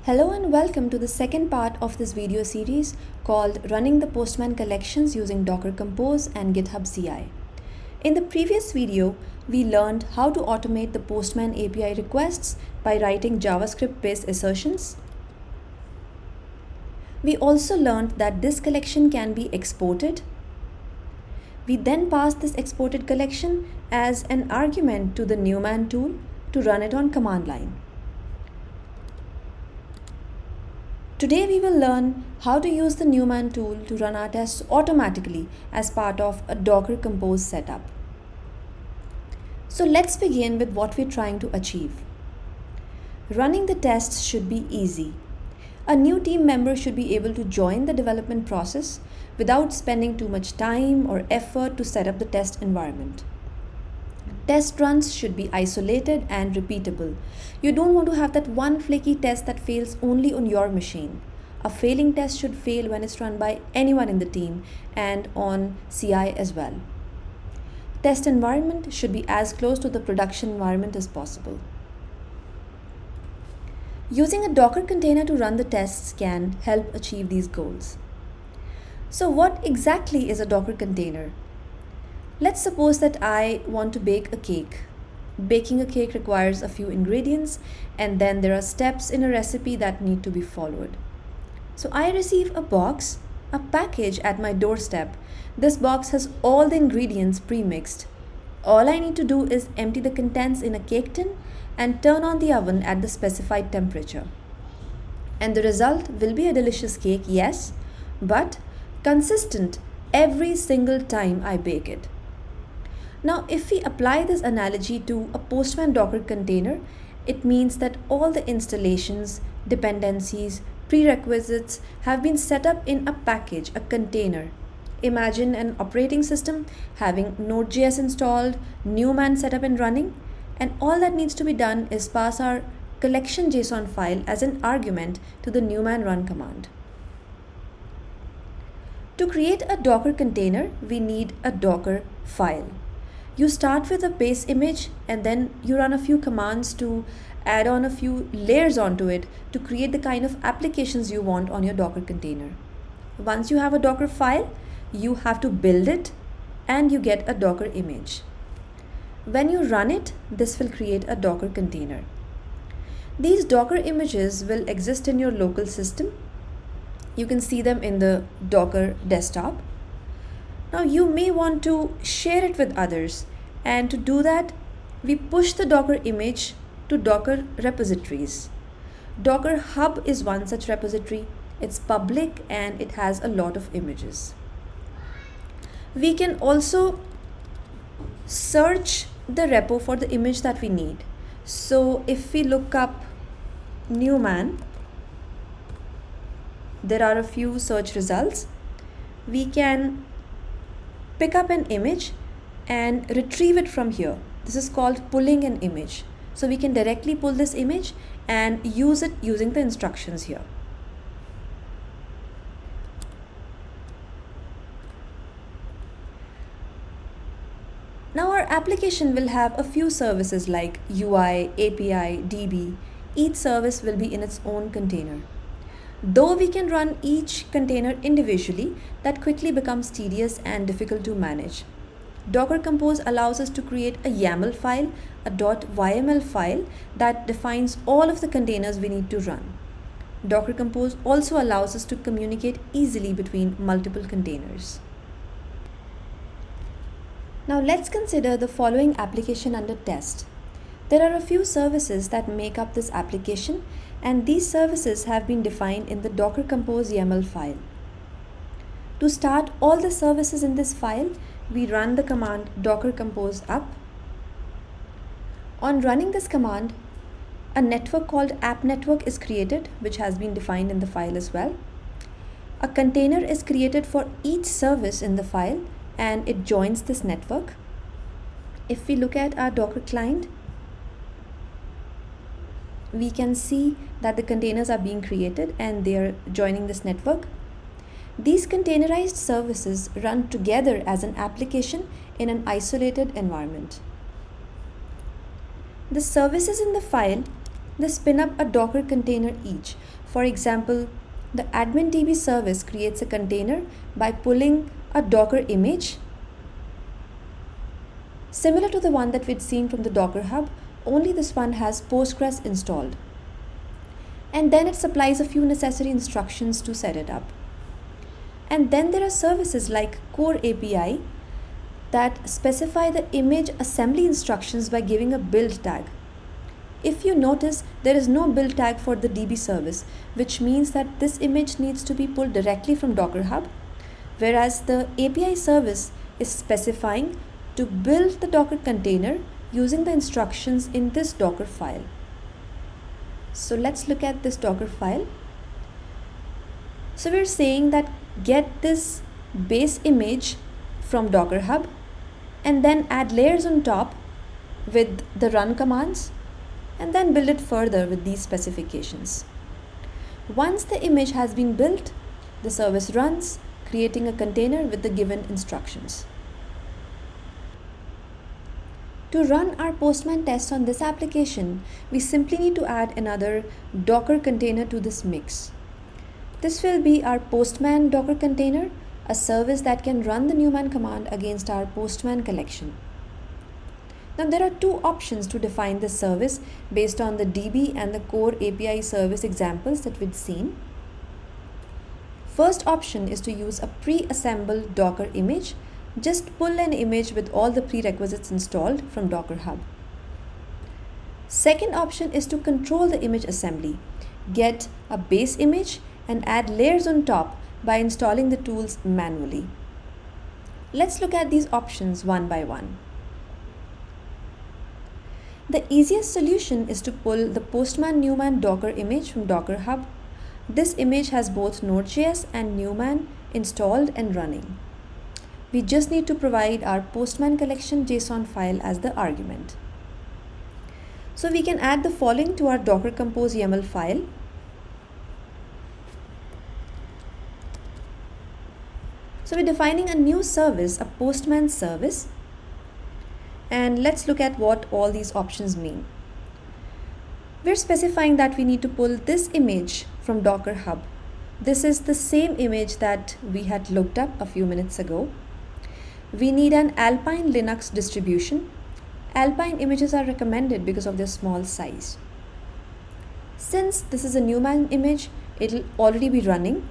Hello and welcome to the second part of this video series called Running the Postman Collections using Docker Compose and GitHub CI. In the previous video, we learned how to automate the Postman API requests by writing JavaScript-based assertions. We also learned that this collection can be exported. We then passed this exported collection as an argument to the Newman tool to run it on command line. Today we will learn how to use the Newman tool to run our tests automatically as part of a Docker Compose setup. So let's begin with what we're trying to achieve. Running the tests should be easy. A new team member should be able to join the development process without spending too much time or effort to set up the test environment. Test runs should be isolated and repeatable. You don't want to have that one flaky test that fails only on your machine. A failing test should fail when it's run by anyone in the team and on CI as well. Test environment should be as close to the production environment as possible. Using a Docker container to run the tests can help achieve these goals. So what exactly is a Docker container? Let's suppose that I want to bake a cake. Baking a cake requires a few ingredients and then there are steps in a recipe that need to be followed. So I receive a package at my doorstep. This box has all the ingredients pre-mixed. All I need to do is empty the contents in a cake tin and turn on the oven at the specified temperature. And the result will be a delicious cake, yes, but consistent every single time I bake it. Now, if we apply this analogy to a Postman Docker container, it means that all the installations, dependencies, prerequisites have been set up in a package, a container. Imagine an operating system having Node.js installed, Newman set up and running, and all that needs to be done is pass our collection.json file as an argument to the Newman run command. To create a Docker container, we need a Docker file. You start with a base image and then you run a few commands to add on a few layers onto it to create the kind of applications you want on your Docker container. Once you have a Docker file, you have to build it and you get a Docker image. When you run it, this will create a Docker container. These Docker images will exist in your local system. You can see them in the Docker desktop. Now you may want to share it with others, and to do that we push the Docker image to Docker repositories. Docker Hub is one such repository. It's public and it has a lot of images. We can also search the repo for the image that we need. So if we look up Newman, there are a few search results. We can pick up an image and retrieve it from here. This is called pulling an image. So we can directly pull this image and use it using the instructions here. Now our application will have a few services like UI, API, DB. Each service will be in its own container. Though we can run each container individually, that quickly becomes tedious and difficult to manage. Docker Compose allows us to create a YAML file, a .yml file that defines all of the containers we need to run. Docker Compose also allows us to communicate easily between multiple containers. Now let's consider the following application under test. There are a few services that make up this application, and these services have been defined in the Docker Compose YAML file. To start all the services in this file, we run the command docker compose up. On running this command, a network called app network is created, which has been defined in the file as well. A container is created for each service in the file and it joins this network. If we look at our Docker client, we can see that the containers are being created and they are joining this network. These containerized services run together as an application in an isolated environment. The services in the file they spin up a Docker container each. For example, the admin DB service creates a container by pulling a Docker image similar to the one that we'd seen from the Docker Hub, only this one has Postgres installed. And then it supplies a few necessary instructions to set it up. And then there are services like Core API that specify the image assembly instructions by giving a build tag. If you notice, there is no build tag for the DB service, which means that this image needs to be pulled directly from Docker Hub, whereas the API service is specifying to build the Docker container using the instructions in this Docker file. So let's look at this Docker file. So we're saying that get this base image from Docker Hub and then add layers on top with the run commands and then build it further with these specifications. Once the image has been built, the service runs, creating a container with the given instructions. To run our Postman test on this application, we simply need to add another Docker container to this mix. This will be our Postman Docker container, a service that can run the newman command against our Postman collection. Now there are two options to define this service based on the DB and the Core API service examples that we've seen. First option is to use a pre-assembled Docker image. Just pull an image with all the prerequisites installed from Docker Hub. Second option is to control the image assembly. Get a base image and add layers on top by installing the tools manually. Let's look at these options one by one. The easiest solution is to pull the Postman Newman Docker image from Docker Hub. This image has both Node.js and Newman installed and running. We just need to provide our Postman collection JSON file as the argument. So we can add the following to our Docker Compose YAML file. So we're defining a new service, a Postman service. And let's look at what all these options mean. We're specifying that we need to pull this image from Docker Hub. This is the same image that we had looked up a few minutes ago. We need an Alpine Linux distribution. Alpine images are recommended because of their small size. Since this is a Newman image, it'll already be running.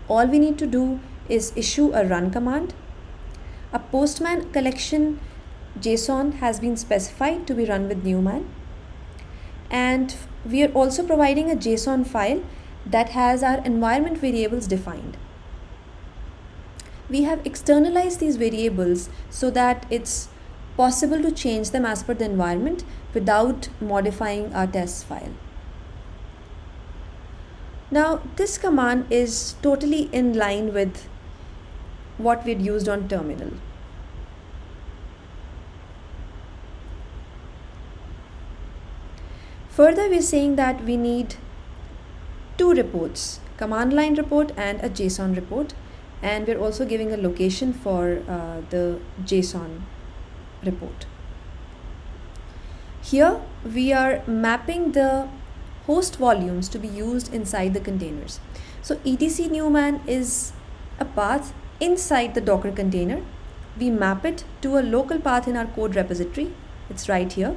All we need to do is issue a run command. A Postman collection JSON has been specified to be run with Newman. And we are also providing a JSON file that has our environment variables defined. We have externalized these variables so that it's possible to change them as per the environment without modifying our test file. Now, this command is totally in line with what we'd used on terminal. Further, we're saying that we need two reports, command line report and a JSON report. And we're also giving a location for the JSON report. Here we are mapping the host volumes to be used inside the containers. So etc newman is a path inside the Docker container. We map it to a local path in our code repository. It's right here.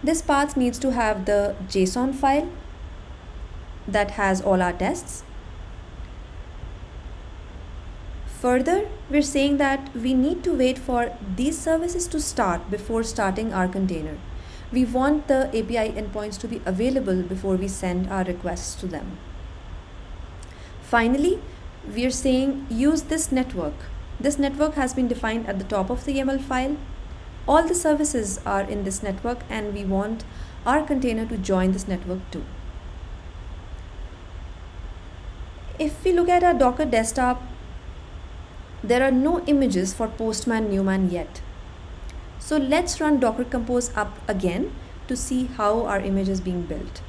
This path needs to have the JSON file that has all our tests. Further, we're saying that we need to wait for these services to start before starting our container. We want the API endpoints to be available before we send our requests to them. Finally, we're saying use this network. This network has been defined at the top of the YAML file. All the services are in this network and we want our container to join this network too. If we look at our Docker desktop, there are no images for Postman Newman yet. So let's run Docker Compose up again to see how our image is being built.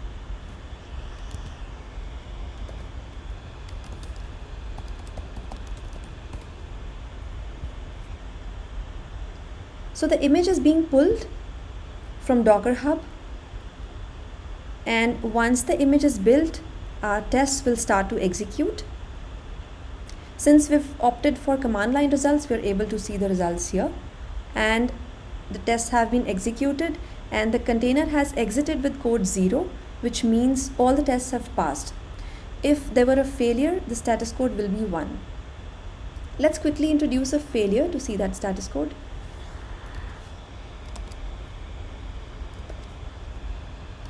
So the image is being pulled from Docker Hub. And once the image is built, our tests will start to execute. Since we've opted for command line results, we're able to see the results here. And the tests have been executed and the container has exited with code 0, which means all the tests have passed. If there were a failure, the status code will be 1. Let's quickly introduce a failure to see that status code.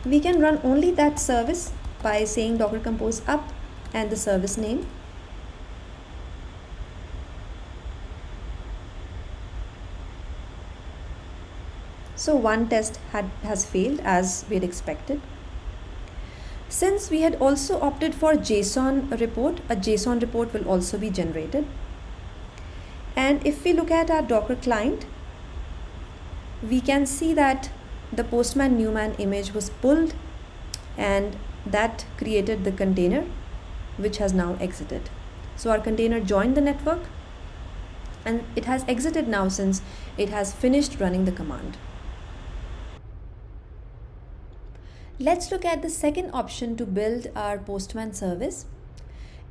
We can run only that service by saying docker compose up and the service name. So one test has failed as we had expected. Since we had also opted for JSON report, a JSON report will also be generated. And if we look at our Docker client, we can see that the Postman Newman image was pulled and that created the container which has now exited. So our container joined the network and it has exited now since it has finished running the command. Let's look at the second option to build our Postman service.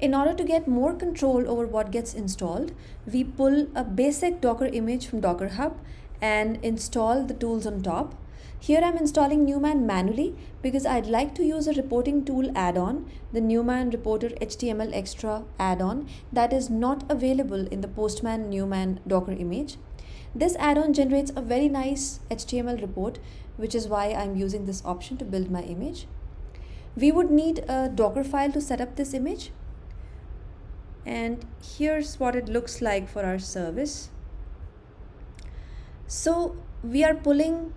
In order to get more control over what gets installed, we pull a basic Docker image from Docker Hub and install the tools on top. Here I'm installing Newman manually because I'd like to use a reporting tool add-on, the Newman Reporter HTML Extra add-on that is not available in the Postman Newman Docker image. This add-on generates a very nice HTML report, which is why I'm using this option to build my image. We would need a Docker file to set up this image. And here's what it looks like for our service. So we are pulling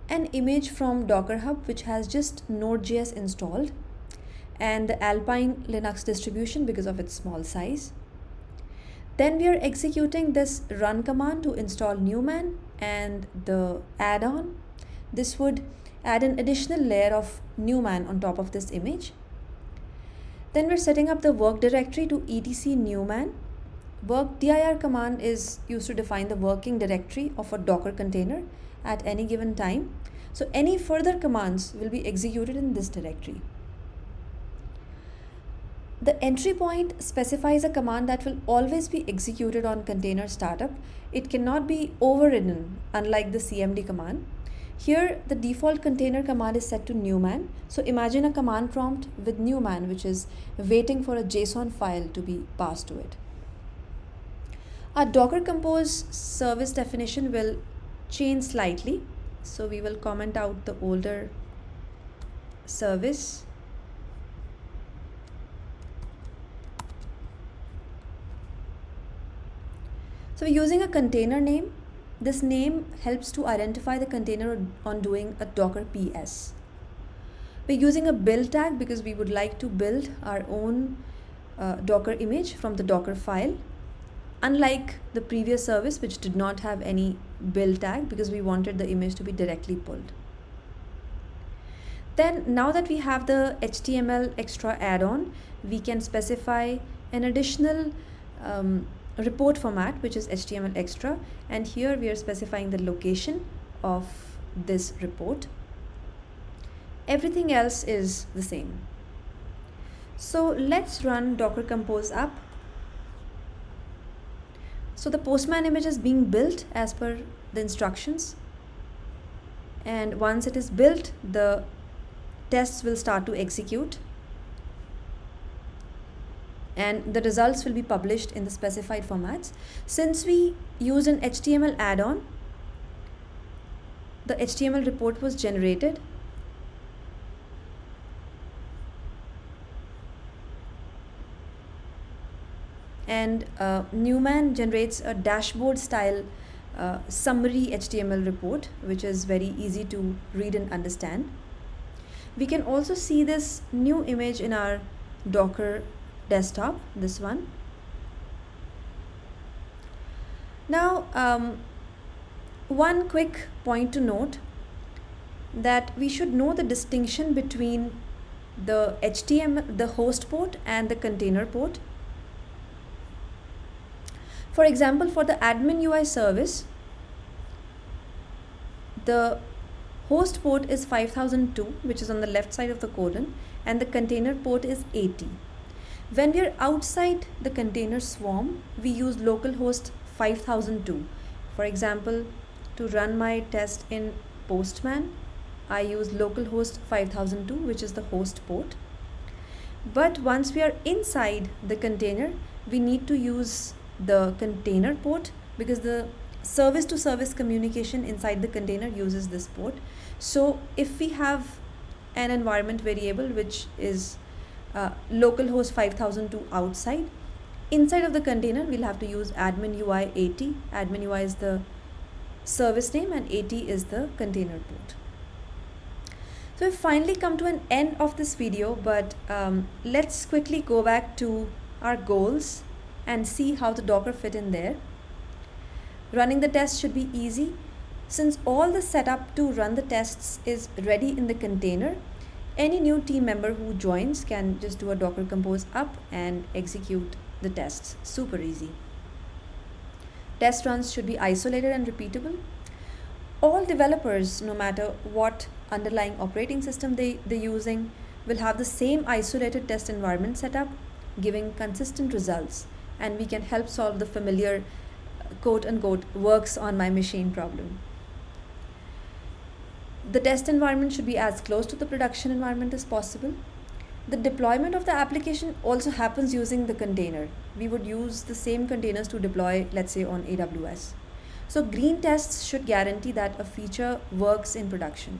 an image from Docker Hub, which has just Node.js installed, and the Alpine Linux distribution because of its small size. Then we are executing this run command to install Newman and the add-on. This would add an additional layer of Newman on top of this image. Then we're setting up the work directory to etc Newman. Work dir command is used to define the working directory of a Docker container at any given time. So any further commands will be executed in this directory. The entry point specifies a command that will always be executed on container startup. It cannot be overridden, unlike the cmd command. Here, the default container command is set to Newman. So imagine a command prompt with Newman, which is waiting for a JSON file to be passed to it. Our Docker Compose service definition will change slightly. So we will comment out the older service. So we're using a container name. This name helps to identify the container on doing a Docker PS. We're using a build tag because we would like to build our own Docker image from the Docker file, unlike the previous service which did not have any build tag because we wanted the image to be directly pulled. Then now that we have the HTML extra add-on, we can specify an additional report format, which is HTML extra, and here we are specifying the location of this report. Everything else is the same. So let's run Docker Compose up. So the Postman image is being built as per the instructions, and once it is built, the tests will start to execute and the results will be published in the specified formats. Since we use an HTML add-on, the HTML report was generated. And Newman generates a dashboard style summary HTML report, which is very easy to read and understand. We can also see this new image in our Docker desktop, this one. Now, one quick point to note that we should know the distinction between the HTML, the host port and the container port. For example, for the admin UI service, the host port is 5002, which is on the left side of the colon, and the container port is 80. When we are outside the container swarm, we use localhost 5002. For example, to run my test in Postman, I use localhost 5002, which is the host port. But once we are inside the container, we need to use the container port, because the service to service communication inside the container uses this port. So if we have an environment variable which is localhost 5002 outside, inside of the container we'll have to use admin UI 80. Admin UI is the service name and 80 is the container port. So we've finally come to an end of this video, but let's quickly go back to our goals and see how the Docker fit in there. Running the test should be easy. Since all the setup to run the tests is ready in the container, any new team member who joins can just do a Docker compose up and execute the tests. Super easy. Test runs should be isolated and repeatable. All developers, no matter what underlying operating system they're using, will have the same isolated test environment setup, giving consistent results, and we can help solve the familiar quote-unquote works on my machine problem. The test environment should be as close to the production environment as possible. The deployment of the application also happens using the container. We would use the same containers to deploy, let's say, on AWS. So green tests should guarantee that a feature works in production.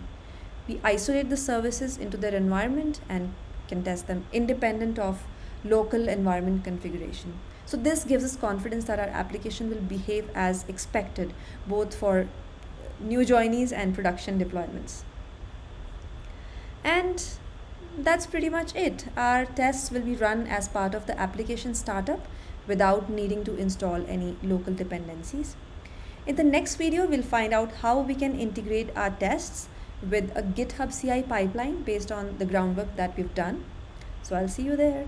We isolate the services into their environment and can test them independent of local environment configuration. So this gives us confidence that our application will behave as expected, both for new joinees and production deployments. And that's pretty much it. Our tests will be run as part of the application startup without needing to install any local dependencies. In the next video, we'll find out how we can integrate our tests with a GitHub CI pipeline based on the groundwork that we've done. So I'll see you there.